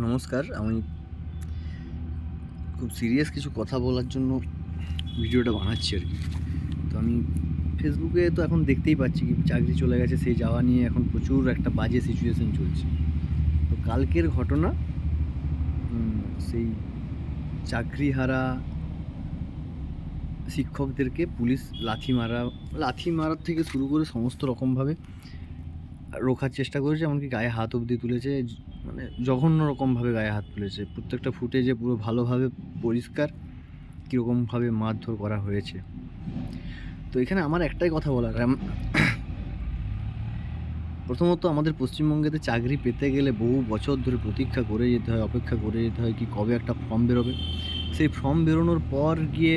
নমস্কার। আমি খুব সিরিয়াস কিছু কথা বলার জন্য ভিডিওটা বানাচ্ছি আর কি। তো আমি ফেসবুকে তো এখন দেখতেই পাচ্ছি কি চাকরি চলে গেছে, সেই যাওয়া নিয়ে এখন প্রচুর একটা বাজে সিচুয়েশন চলছে। তো কালকের ঘটনা, সেই চাকরিহারা শিক্ষকদেরকে পুলিশ লাথি মারার থেকে শুরু করে সমস্ত রকমভাবে রোখার চেষ্টা করেছে, এমনকি গায়ে হাত অবধি তুলেছে। মানে জঘন্য রকমভাবে গায়ে হাত তুলেছে। প্রত্যেকটা ফুটেজে পুরো ভালোভাবে পরিষ্কার কীরকমভাবে মারধর করা হয়েছে। তো এখানে আমার একটাই কথা বলার, প্রথমত আমাদের পশ্চিমবঙ্গেতে চাকরি পেতে গেলে বহু বছর ধরে প্রতীক্ষা করে যেতে হয়, অপেক্ষা করে যেতে হয় কি কবে একটা ফর্ম বেরোবে। সেই ফর্ম বেরোনোর পর গিয়ে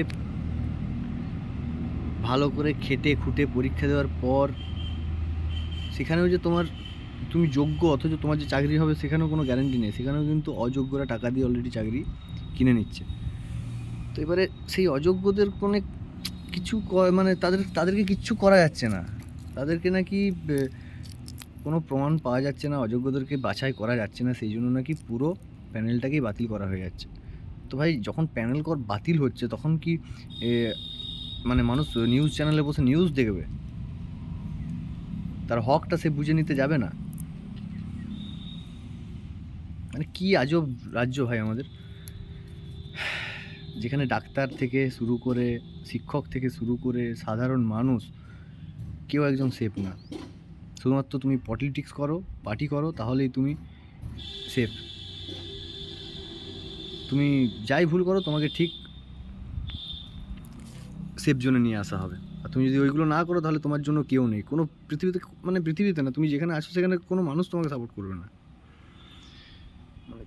ভালো করে খেটে খুঁটে পরীক্ষা দেওয়ার পর সেখানেও যে তুমি যোগ্য, অথচ তোমার যে চাকরি হবে সেখানেও কোনো গ্যারান্টি নেই। সেখানেও কিন্তু অযোগ্যরা টাকা দিয়ে অলরেডি চাকরি কিনে নিচ্ছে। তো এবারে সেই অযোগ্যদের কোনো কিছু মানে তাদেরকে কিচ্ছু করা যাচ্ছে না। তাদেরকে নাকি কোনো প্রমাণ পাওয়া যাচ্ছে না, অযোগ্যদেরকে বাছাই করা যাচ্ছে না, সেই জন্য নাকি পুরো প্যানেলটাকেই বাতিল করা হয়ে যাচ্ছে। তো ভাই, যখন প্যানেল বাতিল হচ্ছে তখন কি মানে মানুষ নিউজ চ্যানেলে বসে নিউজ দেখবে? তার হকটা সে বুঝে নিতে যাবে না? মানে কি আজব রাজ্য ভাই আমাদের, যেখানে ডাক্তার থেকে শুরু করে শিক্ষক থেকে শুরু করে সাধারণ মানুষ কেউ একজন সেফ না। শুধুমাত্র তুমি পলিটিক্স করো, পার্টি করো, তাহলেই তুমি সেফ। তুমি যাই ভুল করো তোমাকে ঠিক সেফ জোনে নিয়ে আসা হবে। আর তুমি যদি ওইগুলো না করো তাহলে তোমার জন্য কেউ নেই। কোনো পৃথিবীতে না, তুমি যেখানে আসো সেখানে কোনো মানুষ তোমাকে সাপোর্ট করবে না। মানে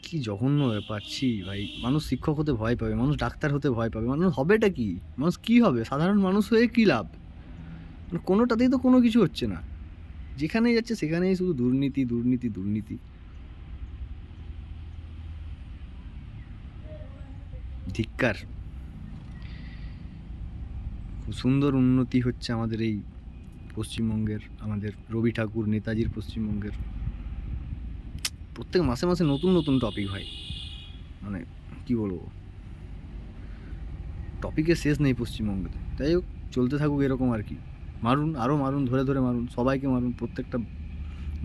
কি জঘন্য পাচ্ছি ভাই। মানুষ শিক্ষক হতে ভয় পাবে, মানুষ ডাক্তার হতে ভয় পাবে, মানুষ হবেটা কি? মানুষ কি হবে? সাধারণ মানুষ হয়ে কী লাভ? মানে কোনোটাতেই তো কোনো কিছু হচ্ছে না। যেখানেই যাচ্ছে সেখানেই শুধু দুর্নীতি, দুর্নীতি, দুর্নীতি। ধিক্কার। খুব সুন্দর উন্নতি হচ্ছে আমাদের এই পশ্চিমবঙ্গের, আমাদের রবি ঠাকুর নেতাজির পশ্চিমবঙ্গের। প্রত্যেক মাসে মাসে নতুন নতুন টপিক হয়, মানে কি বলবো, টপিকের শেষ নেই পশ্চিমবঙ্গেতে। তাই হোক, চলতে থাকুক এরকম আর কি। মারুন, আরও মারুন, ধরে ধরে মারুন, সবাইকে মারুন, প্রত্যেকটা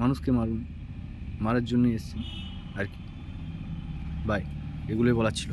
মানুষকে মারুন। মারার জন্যই এসছি আর কি। বাই, এগুলোই বলার ছিল।